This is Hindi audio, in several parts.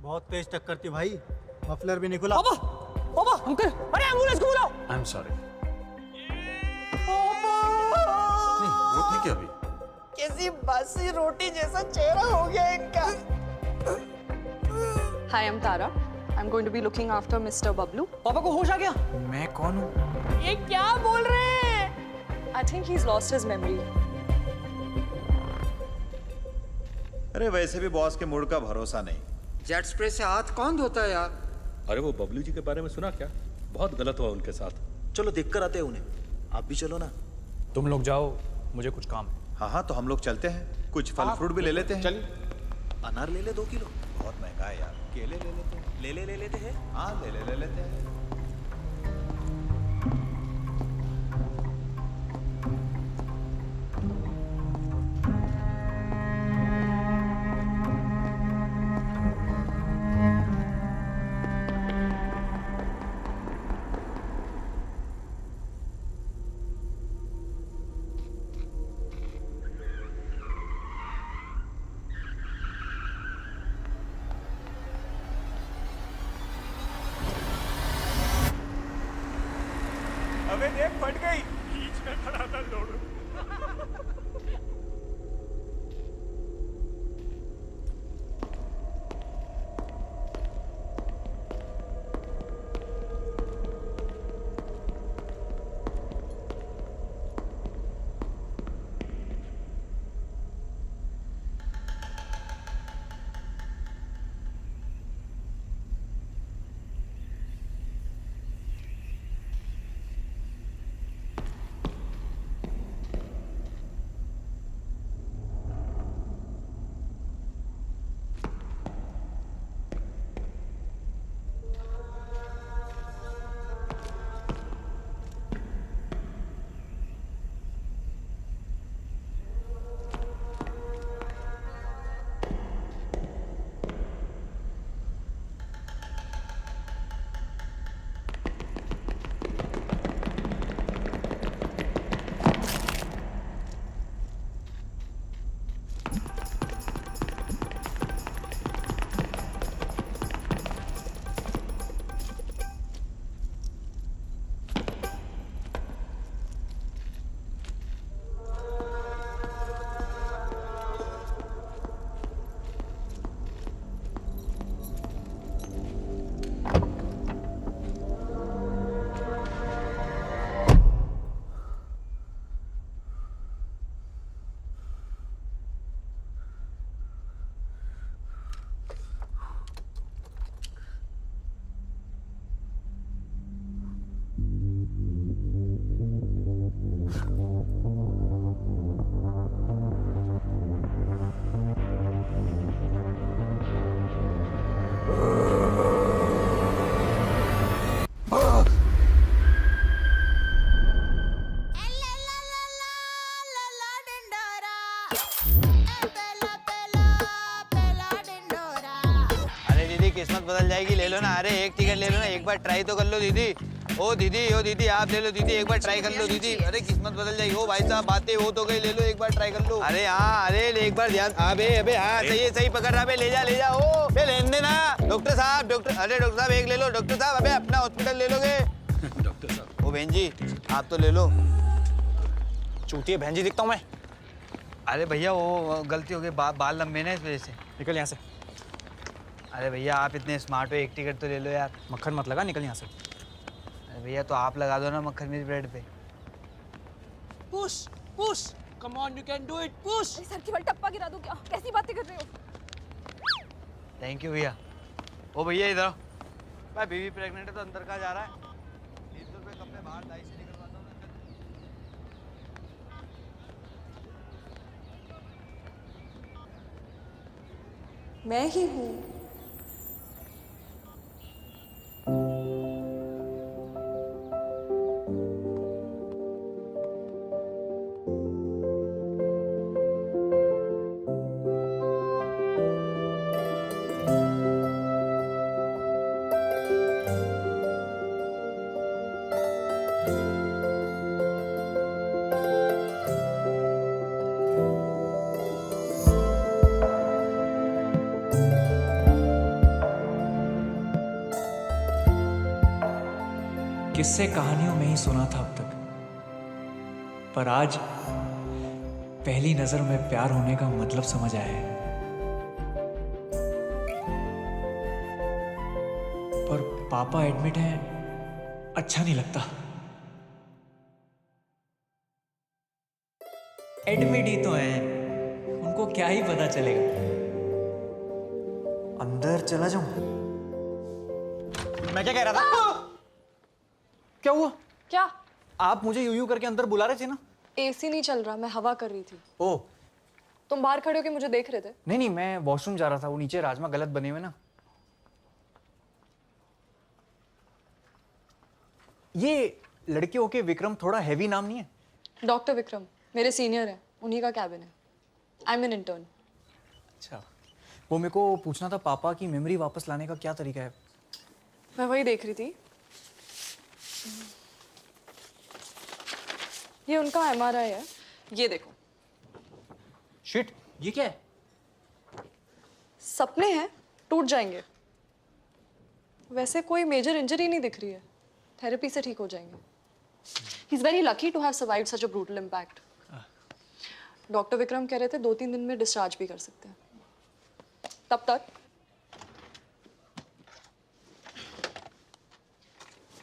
बहुत तेज टक्कर थी भाई, मफलर भी नहीं खुला। पापा, पापा, अंकल, अरे एम्बुलेंस को बुलाओ। I am sorry. नहीं वो ठीक है अभी। कैसी बासी रोटी जैसा चेहरा हो गया इनका। Hi, I'm Tara. I'm going to be looking after Mr. Bablu. पापा को होश आ गया? मैं कौन हूँ? ये क्या बोल रहे हैं? I think he's lost his memory. अरे वैसे भी बॉस के मूड का भरोसा नहीं। जेट स्प्रे से हाथ कौन धोता है यार? अरे वो बबलू जी के बारे में सुना क्या? बहुत गलत हुआ उनके साथ। चलो देख कर आते हैं उन्हें, आप भी चलो ना। तुम लोग जाओ, मुझे कुछ काम है। हाँ हाँ तो हम लोग चलते हैं, कुछ फल फ्रूट भी ले लेते हैं। चलिए। अनार ले ले 2 किलो। बहुत महंगा है यार, केले ले लेते हैं। ले लेते हैं। हाँ ले लेते हैं। अबे देख फट गई। बीच में खड़ा था लोड। किस्मत बदल जाएगी, ले लो ना। अरे एक टिकट ले लो ना, एक बार ट्राई तो कर लो दीदी। ओ दीदी आप ले लो दीदी, एक बार ट्राई कर लो दीदी। अरे किस्मत बदल जाएगी। ओ भाई साहब बातें हो तो गई, ले लो एक बार ट्राई कर लो। अरे हाँ, अरे एक बार ध्यान। अबे हाँ सही पकड़ रहा। ले जा। ओ लेने देना डॉक्टर साहब। अरे डॉक्टर साहब एक ले लो डॉक्टर साहब। अबे अपना हॉस्पिटल ले लोगे डॉक्टर साहब। ओ बहन जी आप तो ले लो। चूतिए बहन जी दिखता हूँ मैं? अरे भैया वो गलती हो गई, बाल लंबे ना इस वजह से। निकल यहाँ से। अरे भैया आप इतने स्मार्ट हो, एक टिकट तो ले लो यार। मक्खन मत लगा, निकल यहाँ से। अरे भैया तो आप लगा दो ना मक्खन मिर्च ब्रेड पे। Push come on, you can do it, push. Sir की बल टप्पा गिरा दूं क्या? कैसी बातें कर रहे हो? थैंक यू भैया। ओ भैया इधर भाई, बीवी प्रेग्नेंट है तो अंदर कहाँ जा रहा है? 300 रुपये कम में बाहर दाई से निकलवाता हूँ। मैं ही हूँ। किस्से कहानियों में ही सुना था अब तक, पर आज पहली नजर में प्यार होने का मतलब समझ आया है। पर पापा एडमिट हैं, अच्छा नहीं लगता। एडमिट ही तो हैं, उनको क्या ही पता चलेगा। अंदर चला जाऊं? मैं क्या कह रहा था? क्या हुआ? क्या? आप मुझे यूं करके अंदर बुला रहे थे ना? एसी नहीं चल रहा, मैं हवा कर रही थी। ओह तुम बाहर खड़े होके मुझे देख रहे थे? नहीं, मैं वॉशरूम जा रहा था। वो नीचे राजमा गलत बने हुए ना। ये लड़के होके विक्रम थोड़ा हैवी नाम नहीं है? डॉक्टर विक्रम मेरे सीनियर हैं, उन्हीं का कैबिन है। I am an intern. अच्छा, वो मेरे को पूछना था, पापा की मेमोरी वापस लाने का क्या तरीका है? मैं वही देख रही थी। ये उनका एमआरआई है, ये देखो। शिट, ये क्या है? सपने हैं, टूट जाएंगे। वैसे कोई मेजर इंजरी नहीं दिख रही है, थेरेपी से ठीक हो जाएंगे। He is very lucky to have survived such a brutal impact. Doctor Vikram कह रहे थे 2-3 दिन में डिस्चार्ज भी कर सकते हैं। तब तक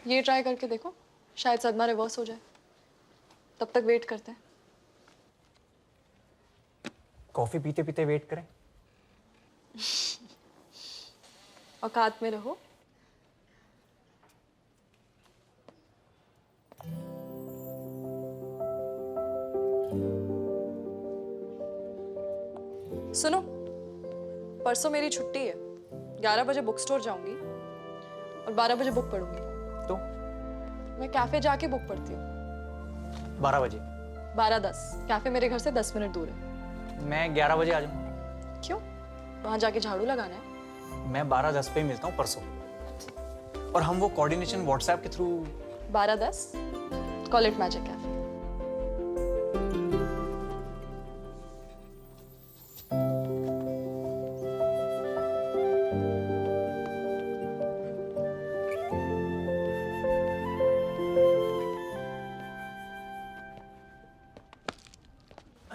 ये ट्राई करके देखो, शायद सदमा रिवर्स हो जाए। तब तक वेट करते हैं। कॉफी पीते पीते वेट करें? औकात में रहो। सुनो, परसों मेरी छुट्टी है। 11 बजे बुक स्टोर जाऊंगी और 12 बजे बुक पढ़ूंगी। तो मैं कैफे जाके बुक पढ़ती हूँ। 12 बजे? 12:10। कैफे मेरे घर से 10 मिनट दूर है। मैं 11 बजे आ जाऊँ? क्यों? वहां जाके झाड़ू लगाना है। मैं 12:10 पे मिलता हूँ परसों, और हम वो कोऑर्डिनेशन व्हाट्सएप के through. 12:10 call it magic cafe.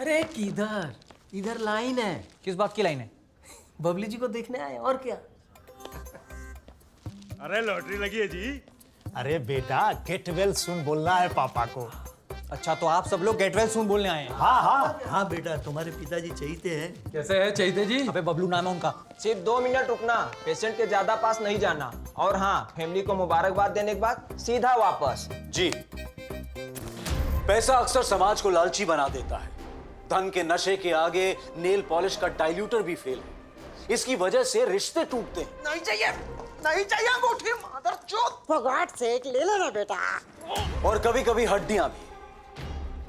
अरे किधर? इधर लाइन है। किस बात की लाइन है? बबली जी को देखने आए, और क्या। अरे लॉटरी लगी है जी। अरे बेटा, गेट वेल सुन बोलना है पापा को। अच्छा, तो आप सब लोग गेट वेल सून बोलने आए हैं? हाँ हाँ हाँ बेटा, तुम्हारे पिताजी चाहते हैं। कैसे है चैते जी? अबे बबलू नाम है उनका। सिर्फ 2 मिनट रुकना, पेशेंट के ज्यादा पास नहीं जाना। और हाँ, फैमिली को मुबारकबाद देने के बाद सीधा वापस। जी, पैसा अक्सर समाज को लालची बना देता है। धन के नशे के आगे नेल पॉलिश का डाइल्यूटर भी फेल है। इसकी वजह से रिश्ते टूटते हैं। नहीं चाहिए, नहीं चाहिए अंगूठी, मादरचोद। भगवान से एक ले लेना बेटा। और कभी कभी हड्डियां भी।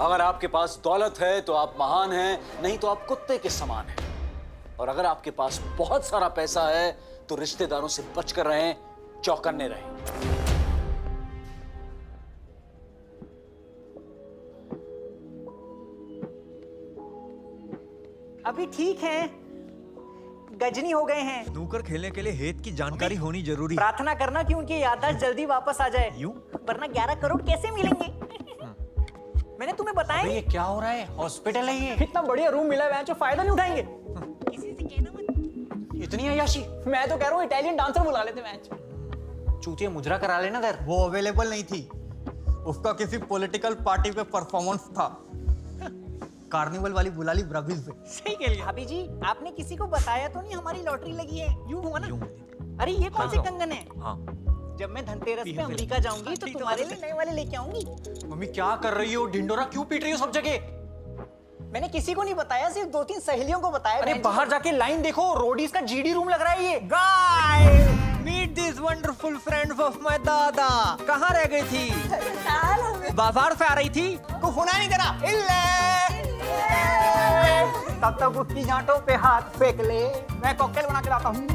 अगर आपके पास दौलत है तो आप महान हैं, नहीं तो आप कुत्ते के समान हैं। और अगर आपके पास बहुत सारा पैसा है तो रिश्तेदारों से बचकर रहें, चौकन्ने रहें। अभी ठीक है, गजनी हो गए हैं। स्नूकर खेलने के लिए हेत की जानकारी होनी जरूरी। प्रार्थना करना कि उनकी याददाश्त जल्दी वापस आ जाए। यूं? वरना 11 करोड़ कैसे मिलेंगे? मैंने तुम्हें बताया। ये क्या हो रहा है? हॉस्पिटल है ये। इतना बढ़िया रूम मिला है, जो फायदा नहीं उठाएंगे। किसी से कहना मत। इतनी अय्याशी? मैं तो कह रहा हूँ इटालियन डांसर बुला लेते मैच। चूतिया मुजरा करा लेना दर। वो अवेलेबल नहीं थी, उसका किसी पॉलिटिकल पार्टी पे परफॉर्मेंस था। कार्निवल वाली बुला ली ब्राजील से। सही कह लिया। भाभी जी, आपने किसी को बताया तो नहीं हमारी लॉटरी लगी है? यूं हुआ ना? अरे ये कौन से कंगन है? हाँ। जब मैं धनतेरस पे अमेरिका जाऊंगी तो तुम्हारे लिए नए वाले लेके आऊंगी। मम्मी क्या कर रही हो? ढिंडोरा क्यों पीट रही हो सब जगह? मैंने किसी को नहीं बताया, सिर्फ 2-3 सहेलियों को बताया। अरे बाहर जाके लाइन देखो, रोडीज का जीडी रूम लग रहा है ये। Guys, meet this wonderful friends of my दादा। कहाँ रह गई थी? बाजार से आ रही थी? को होना नहीं देना। तब तक उसकी जांटों पे हाथ फेंक ले, मैं कॉकटेल बना के लाता हूँ।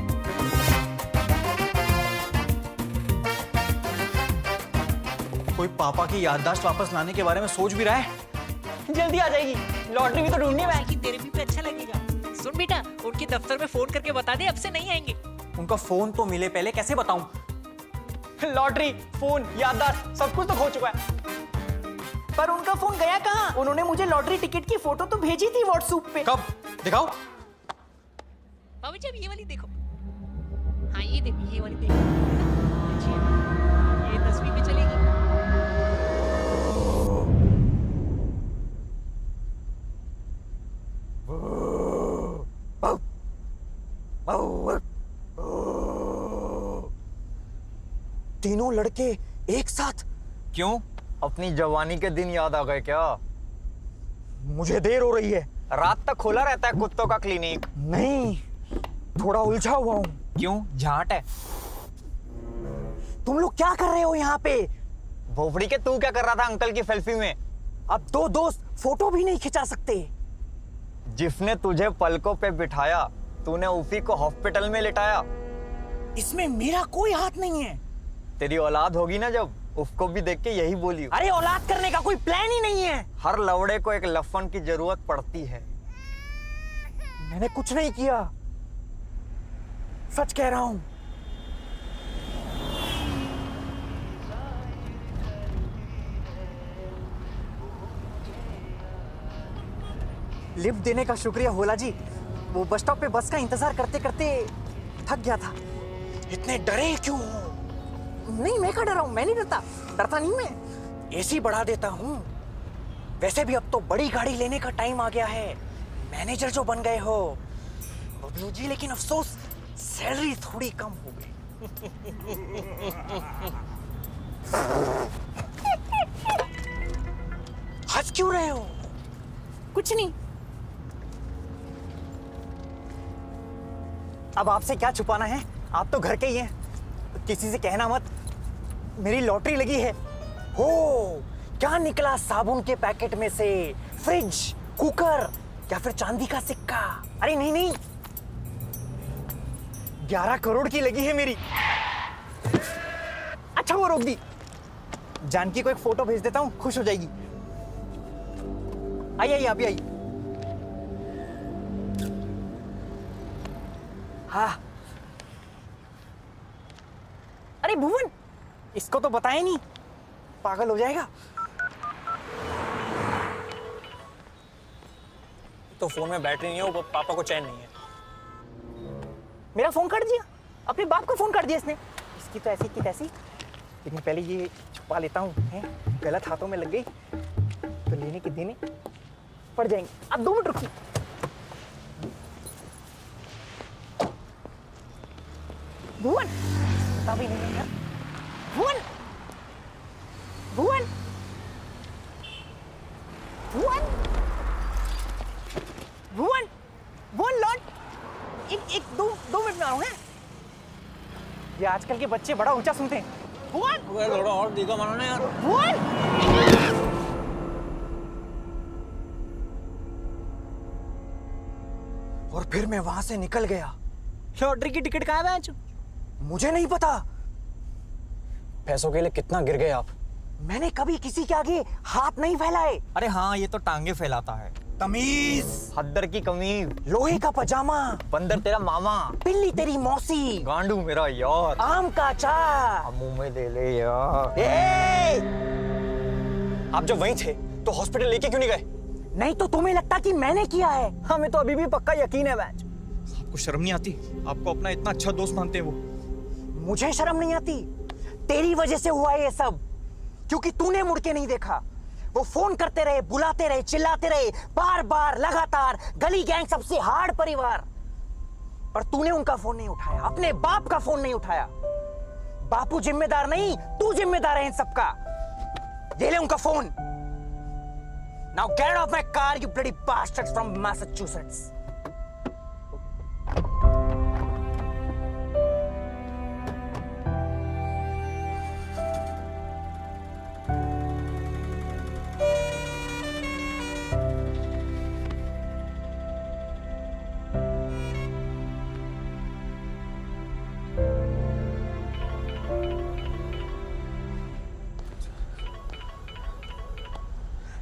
कोई पापा की याददाश्त वापस लाने के बारे में सोच भी रहा है? जल्दी आ जाएगी, लॉटरी भी तो ढूंढनी है। तेरे भी पे अच्छा लगेगा। सुन बेटा, उनके दफ्तर में फोन करके बता दे अब से नहीं आएंगे। उनका फोन तो मिले पहले, कैसे बताऊं? लॉटरी, फोन, याददाश्त सब कुछ तो खो चुका है। पर उनका फोन गया कहाँ? उन्होंने मुझे लॉटरी टिकट की फोटो तो भेजी थी व्हाट्सएप पे। कब? दिखाओ। बाबू जी अब ये वाली देखो। हाँ ये देखो, ये वाली देखो। अच्छी है। ये 10वीं में चलेगी। तीनों लड़के एक साथ? क्यों? अपनी जवानी के दिन याद आ गए क्या? मुझे देर हो रही है। रात तक खुला रहता है कुत्तों का क्लिनिक। नहीं, थोड़ा उलझा हुआ हूँ। क्यों? झाट है। तुम लोग क्या कर रहे हो यहाँ पे? भोपड़ी के तू क्या कर रहा था अंकल की सेल्फी में? अब दो दोस्त फोटो भी नहीं खिंचा सकते। जिसने तुझे पलकों पे बिठाया, तूने उसी को हॉस्पिटल में लिटाया। इसमें मेरा कोई हाथ नहीं है। तेरी औलाद होगी ना जब, उसको भी देख के यही बोली। अरे औलाद करने का कोई प्लान ही नहीं है। हर लवड़े को एक लफन की जरूरत पड़ती है। मैंने कुछ नहीं किया, सच कह रहा हूं। लिफ्ट देने का शुक्रिया होला जी। वो बस स्टॉप पे बस का इंतजार करते करते थक गया था। इतने डरे क्यों हो? नहीं, मैं क्या डरा हूं? मैं नहीं डरता नहीं मैं। एसी बढ़ा देता हूं। वैसे भी अब तो बड़ी गाड़ी लेने का टाइम आ गया है। मैनेजर जो बन गए हो बबलू जी, लेकिन अफसोस सैलरी थोड़ी कम हो गई। हंस क्यों रहे हो? कुछ नहीं। अब आपसे क्या छुपाना है, आप तो घर के ही हैं। किसी से कहना मत, मेरी लॉटरी लगी है। हो, क्या निकला साबुन के पैकेट में से? फ्रिज, कुकर या फिर चांदी का सिक्का? अरे नहीं नहीं, 11 करोड़ की लगी है मेरी। अच्छा वो रोक दी। जानकी को एक फोटो भेज देता हूं, खुश हो जाएगी। आइए आप भी आइए। हाँ, अरे भुवन, इसको तो बताया नहीं, पागल हो जाएगा। तो फोन में बैटरी नहीं है, वो पापा को चैन नहीं है। मेरा फोन काट दिया, अपने बाप का फोन काट दिया इसने। इसकी तो ऐसी की तैसी। लेकिन पहले ये छुपा लेता हूँ, गलत हाथों में लग गई तो लेने के देने पड़ जाएंगे। अब 2 मिनट रुकिए। भुवन, बता भी नहीं यार। भुवन, भुवन, भुवन, भुवन, भुवन लौट। एक 2 मिनट में आ रहा हूँ। ये आजकल के बच्चे बड़ा ऊंचा सुनते हैं। भुवन, थोड़ा और दिखा मानो ना यार। भुवन, और फिर मैं वहां से निकल गया। लॉटरी की टिकट कहाँ है? मुझे नहीं पता। पैसों के लिए कितना गिर गए आप? मैंने कभी किसी के आगे हाथ नहीं फैलाए। अरे हाँ, ये तो टांगे फैलाता है। तमीज, हद्दर की कमीज, लोहे का पजामा, बंदर तेरा मामा, पिल्ली तेरी मौसी, गांडू मेरा यार, आम का अचार। मुंह में ले ले यार। आप जब वहीं थे तो हॉस्पिटल लेके क्यों नहीं गए? नहीं तो तुम्हें लगता कि मैंने किया है? हमें तो अभी भी पक्का यकीन है बैच। आपको शर्म नहीं आती? आपको अपना इतना अच्छा दोस्त मानते हैं वो। मुझे शर्म नहीं आती। तेरी वजह से हुआ ये सब, क्योंकि तूने मुड़ के नहीं देखा। वो फोन करते रहे, बुलाते रहे, चिल्लाते रहे, बार बार लगातार। गली गैंग सबसे हार्ड परिवार, और तूने उनका फोन नहीं उठाया, अपने बाप का फोन नहीं उठाया। बापू जिम्मेदार नहीं, तू जिम्मेदार है इन सबका। ये ले उनका phone. Now get off my car you bloody bastards from Massachusetts.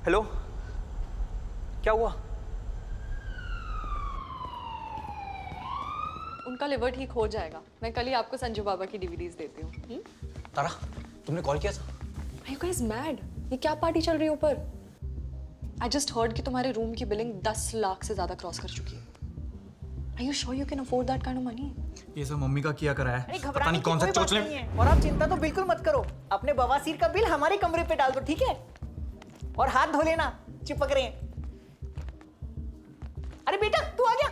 Hello, क्या हुआ? उनका लिवर ठीक हो जाएगा। मैं कल ही आपको संजू बाबा की डीवीडीज देती हूँ। तारा, तुमने कॉल किया था? Are you guys mad? ये क्या पार्टी चल रही है ऊपर? I just heard कि तुम्हारे रूम की बिलिंग 10 लाख से ज्यादा क्रॉस कर चुकी है. Are you sure you can afford that kind of money? ये सब मम्मी का किया करा अरे है. पता घबराने नहीं की कौन सा कोई बात चोचले. नहीं है। और आप चिंता तो बिल्कुल मत करो, अपने बवासीर का बिल हमारे कमरे पे डाल दो, ठीक है? और हाथ धो लेना, चिपक रहे हैं. अरे बेटा तू आ गया.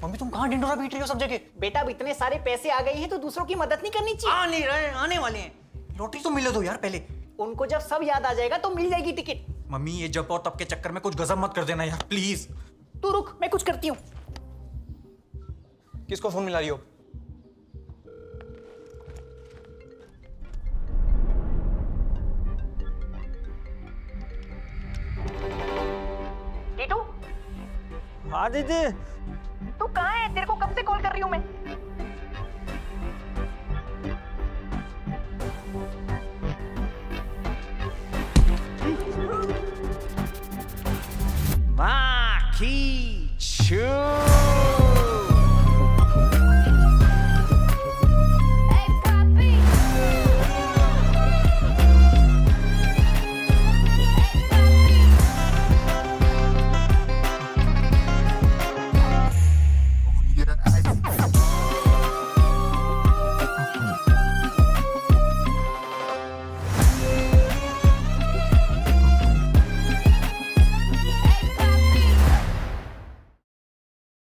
मम्मी तुम कहाँ ढिंडोरा पीट रही हो सब जगह? बेटा अब इतने सारे पैसे आ गए हैं तो दूसरों की मदद नहीं करनी चाहिए. आ नहीं रहे, आने वाले हैं. लॉटरी तो मिले दो यार पहले. उनको जब सब याद आ जाएगा तो मिल जाएगी टिकट. मम्मी ये जब और तब के चक्कर में कुछ गजब मत कर देना यार प्लीज. तू रुक, मैं कुछ करती हूँ. किसको फोन मिला रही हो? टीटू, हाँ दीदी. तू कहाँ है? तेरे को कब से कॉल कर रही हूँ मैं. माखी